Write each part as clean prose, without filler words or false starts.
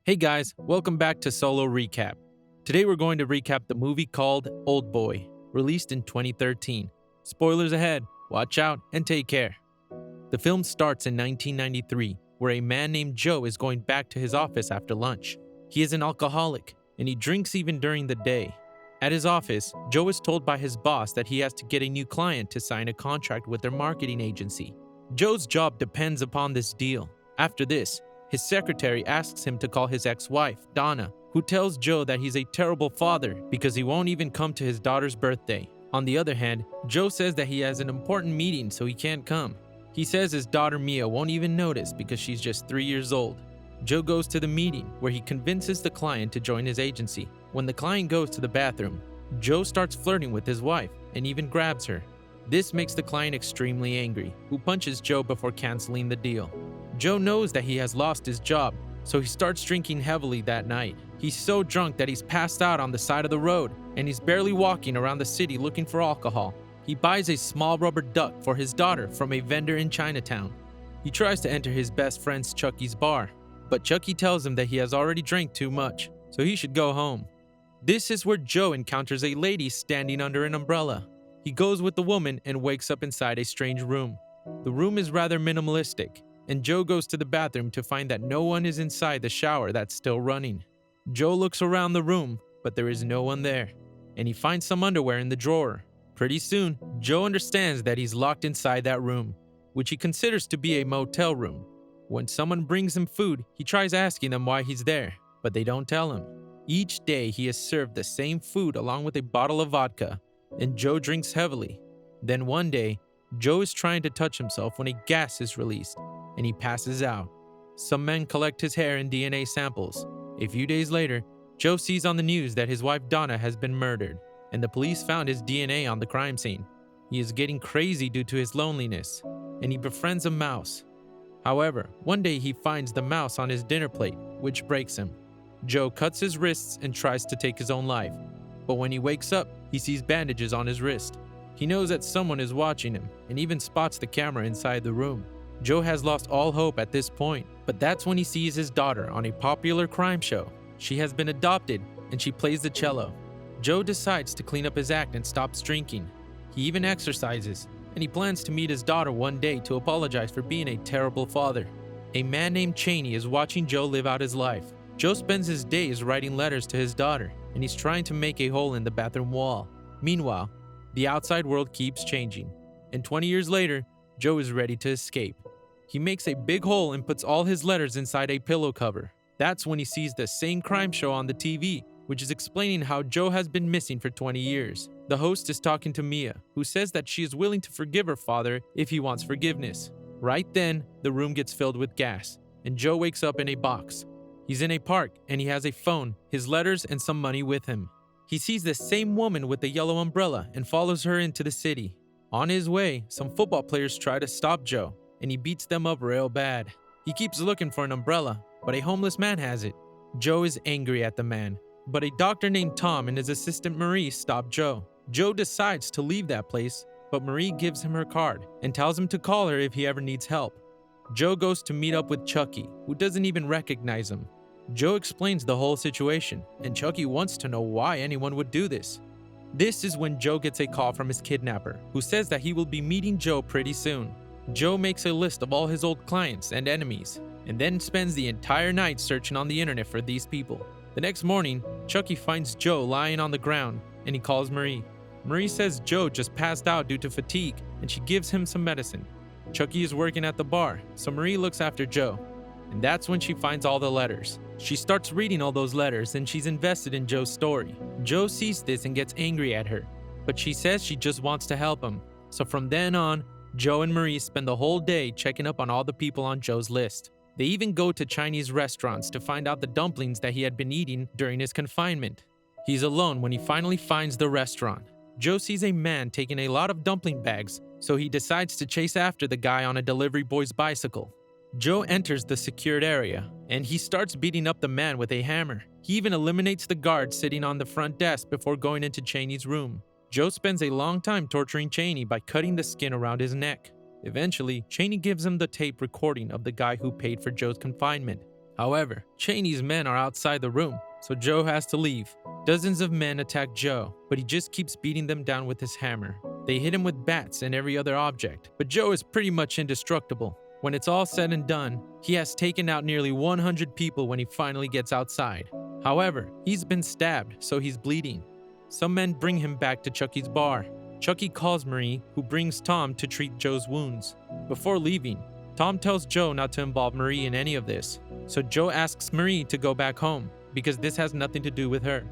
Hey guys, welcome back to Solo Recap. Today we're going to recap the movie called Old Boy, released in 2013. Spoilers ahead, watch out and take care. The film starts in 1993, where a man named Joe is going back to his office after lunch. He is an alcoholic, and he drinks even during the day. At his office, Joe is told by his boss that he has to get a new client to sign a contract with their marketing agency. Joe's job depends upon this deal. After this, his secretary asks him to call his ex-wife, Donna, who tells Joe that he's a terrible father because he won't even come to his daughter's birthday. On the other hand, Joe says that he has an important meeting so he can't come. He says his daughter Mia won't even notice because she's just 3 years old. Joe goes to the meeting where he convinces the client to join his agency. When the client goes to the bathroom, Joe starts flirting with his wife and even grabs her. This makes the client extremely angry, who punches Joe before canceling the deal. Joe knows that he has lost his job, so he starts drinking heavily that night. He's so drunk that he's passed out on the side of the road, and he's barely walking around the city looking for alcohol. He buys a small rubber duck for his daughter from a vendor in Chinatown. He tries to enter his best friend's Chucky's bar, but Chucky tells him that he has already drank too much, so he should go home. This is where Joe encounters a lady standing under an umbrella. He goes with the woman and wakes up inside a strange room. The room is rather minimalistic, and Joe goes to the bathroom to find that no one is inside the shower that's still running. Joe looks around the room, but there is no one there, and he finds some underwear in the drawer. Pretty soon, Joe understands that he's locked inside that room, which he considers to be a motel room. When someone brings him food, he tries asking them why he's there, but they don't tell him. Each day, he is served the same food along with a bottle of vodka, and Joe drinks heavily. Then one day, Joe is trying to touch himself when a gas is released, and he passes out. Some men collect his hair and DNA samples. A few days later, Joe sees on the news that his wife Donna has been murdered, and the police found his DNA on the crime scene. He is getting crazy due to his loneliness, and he befriends a mouse. However, one day he finds the mouse on his dinner plate, which breaks him. Joe cuts his wrists and tries to take his own life, but when he wakes up, he sees bandages on his wrist. He knows that someone is watching him, and even spots the camera inside the room. Joe has lost all hope at this point, but that's when he sees his daughter on a popular crime show. She has been adopted, and she plays the cello. Joe decides to clean up his act and stops drinking. He even exercises, and he plans to meet his daughter one day to apologize for being a terrible father. A man named Cheney is watching Joe live out his life. Joe spends his days writing letters to his daughter, and he's trying to make a hole in the bathroom wall. Meanwhile, the outside world keeps changing, and 20 years later, Joe is ready to escape. He makes a big hole and puts all his letters inside a pillow cover. That's when he sees the same crime show on the TV, which is explaining how Joe has been missing for 20 years. The host is talking to Mia, who says that she is willing to forgive her father if he wants forgiveness. Right then, the room gets filled with gas, and Joe wakes up in a box. He's in a park, and he has a phone, his letters, and some money with him. He sees the same woman with the yellow umbrella and follows her into the city. On his way, some football players try to stop Joe, and he beats them up real bad. He keeps looking for an umbrella, but a homeless man has it. Joe is angry at the man, but a doctor named Tom and his assistant Marie stop Joe. Joe decides to leave that place, but Marie gives him her card and tells him to call her if he ever needs help. Joe goes to meet up with Chucky, who doesn't even recognize him. Joe explains the whole situation, and Chucky wants to know why anyone would do this. This is when Joe gets a call from his kidnapper, who says that he will be meeting Joe pretty soon. Joe makes a list of all his old clients and enemies, and then spends the entire night searching on the internet for these people. The next morning, Chucky finds Joe lying on the ground, and he calls Marie. Marie says Joe just passed out due to fatigue, and she gives him some medicine. Chucky is working at the bar, so Marie looks after Joe, and that's when she finds all the letters. She starts reading all those letters, and she's invested in Joe's story. Joe sees this and gets angry at her, but she says she just wants to help him. So from then on, Joe and Marie spend the whole day checking up on all the people on Joe's list. They even go to Chinese restaurants to find out the dumplings that he had been eating during his confinement. He's alone when he finally finds the restaurant. Joe sees a man taking a lot of dumpling bags, so he decides to chase after the guy on a delivery boy's bicycle. Joe enters the secured area, and he starts beating up the man with a hammer. He even eliminates the guard sitting on the front desk before going into Cheney's room. Joe spends a long time torturing Cheney by cutting the skin around his neck. Eventually, Cheney gives him the tape recording of the guy who paid for Joe's confinement. However, Cheney's men are outside the room, so Joe has to leave. Dozens of men attack Joe, but he just keeps beating them down with his hammer. They hit him with bats and every other object, but Joe is pretty much indestructible. When it's all said and done, he has taken out nearly 100 people when he finally gets outside. However, he's been stabbed, so he's bleeding. Some men bring him back to Chucky's bar. Chucky calls Marie, who brings Tom to treat Joe's wounds. Before leaving, Tom tells Joe not to involve Marie in any of this, so Joe asks Marie to go back home, because this has nothing to do with her.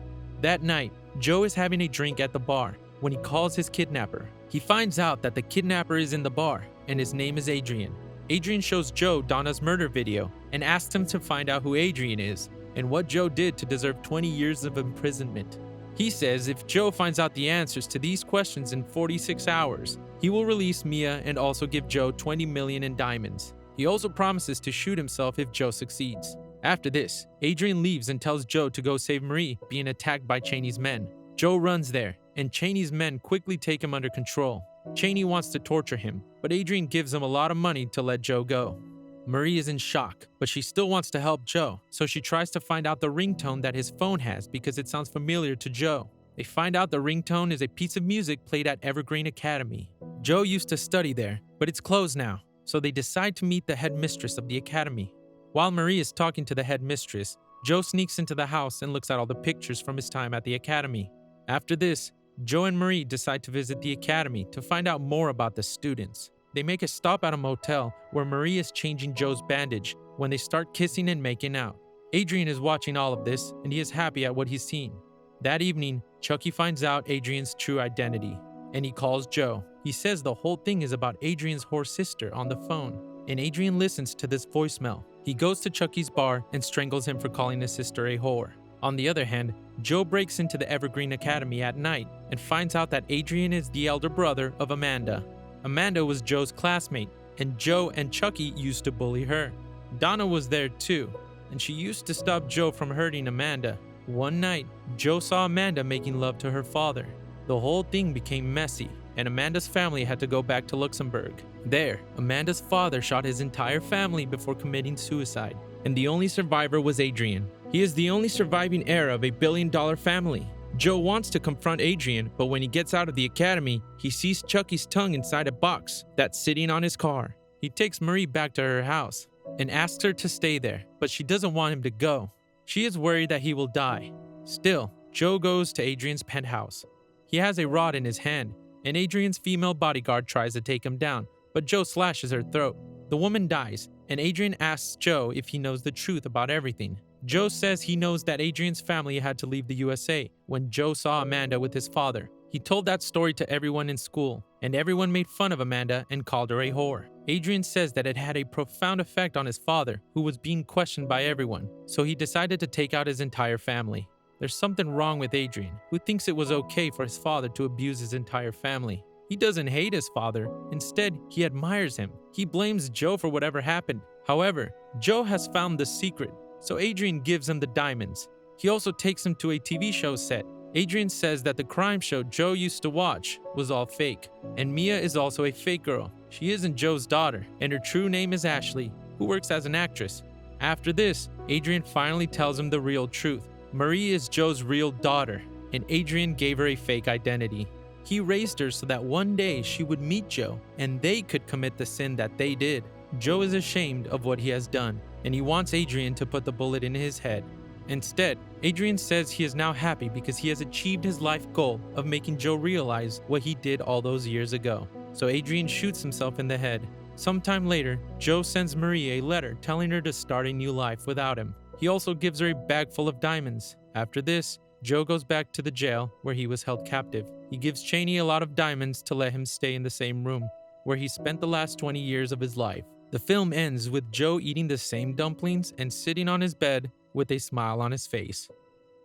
That night, Joe is having a drink at the bar when he calls his kidnapper. He finds out that the kidnapper is in the bar, and his name is Adrian. Adrian shows Joe Donna's murder video and asks him to find out who Adrian is and what Joe did to deserve 20 years of imprisonment. He says if Joe finds out the answers to these questions in 46 hours, he will release Mia and also give Joe $20 million in diamonds. He also promises to shoot himself if Joe succeeds. After this, Adrian leaves and tells Joe to go save Marie being attacked by Cheney's men. Joe runs there, and Cheney's men quickly take him under control. Cheney wants to torture him, but Adrian gives him a lot of money to let Joe go. Marie is in shock, but she still wants to help Joe, so she tries to find out the ringtone that his phone has because it sounds familiar to Joe. They find out the ringtone is a piece of music played at Evergreen Academy. Joe used to study there, but it's closed now, so they decide to meet the headmistress of the academy. While Marie is talking to the headmistress, Joe sneaks into the house and looks at all the pictures from his time at the academy. After this, Joe and Marie decide to visit the academy to find out more about the students. They make a stop at a motel where Marie is changing Joe's bandage when they start kissing and making out. Adrian is watching all of this and he is happy at what he's seen. That evening, Chucky finds out Adrian's true identity and he calls Joe. He says the whole thing is about Adrian's whore sister on the phone, and Adrian listens to this voicemail. He goes to Chucky's bar and strangles him for calling his sister a whore. On the other hand, Joe breaks into the Evergreen Academy at night and finds out that Adrian is the elder brother of Amanda. Amanda was Joe's classmate, and Joe and Chucky used to bully her. Donna was there too, and she used to stop Joe from hurting Amanda. One night, Joe saw Amanda making love to her father. The whole thing became messy, and Amanda's family had to go back to Luxembourg. There, Amanda's father shot his entire family before committing suicide, and the only survivor was Adrian. He is the only surviving heir of a billion-dollar family. Joe wants to confront Adrian, but when he gets out of the academy, he sees Chucky's tongue inside a box that's sitting on his car. He takes Marie back to her house and asks her to stay there, but she doesn't want him to go. She is worried that he will die. Still, Joe goes to Adrian's penthouse. He has a rod in his hand, and Adrian's female bodyguard tries to take him down, but Joe slashes her throat. The woman dies, and Adrian asks Joe if he knows the truth about everything. Joe says he knows that Adrian's family had to leave the USA when Joe saw Amanda with his father. He told that story to everyone in school, and everyone made fun of Amanda and called her a whore. Adrian says that it had a profound effect on his father, who was being questioned by everyone, so he decided to take out his entire family. There's something wrong with Adrian, who thinks it was okay for his father to abuse his entire family. He doesn't hate his father. Instead, he admires him. He blames Joe for whatever happened. However, Joe has found the secret, so Adrian gives him the diamonds. He also takes him to a TV show set. Adrian says that the crime show Joe used to watch was all fake, and Mia is also a fake girl. She isn't Joe's daughter, and her true name is Ashley, who works as an actress. After this, Adrian finally tells him the real truth. Marie is Joe's real daughter, and Adrian gave her a fake identity. He raised her so that one day she would meet Joe, and they could commit the sin that they did. Joe is ashamed of what he has done, and he wants Adrian to put the bullet in his head. Instead, Adrian says he is now happy because he has achieved his life goal of making Joe realize what he did all those years ago. So Adrian shoots himself in the head. Sometime later, Joe sends Marie a letter telling her to start a new life without him. He also gives her a bag full of diamonds. After this, Joe goes back to the jail where he was held captive. He gives Cheney a lot of diamonds to let him stay in the same room where he spent the last 20 years of his life. The film ends with Joe eating the same dumplings and sitting on his bed with a smile on his face.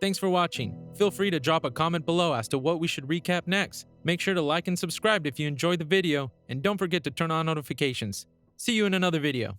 Thanks for watching. Feel free to drop a comment below as to what we should recap next. Make sure to like and subscribe if you enjoyed the video, and don't forget to turn on notifications. See you in another video.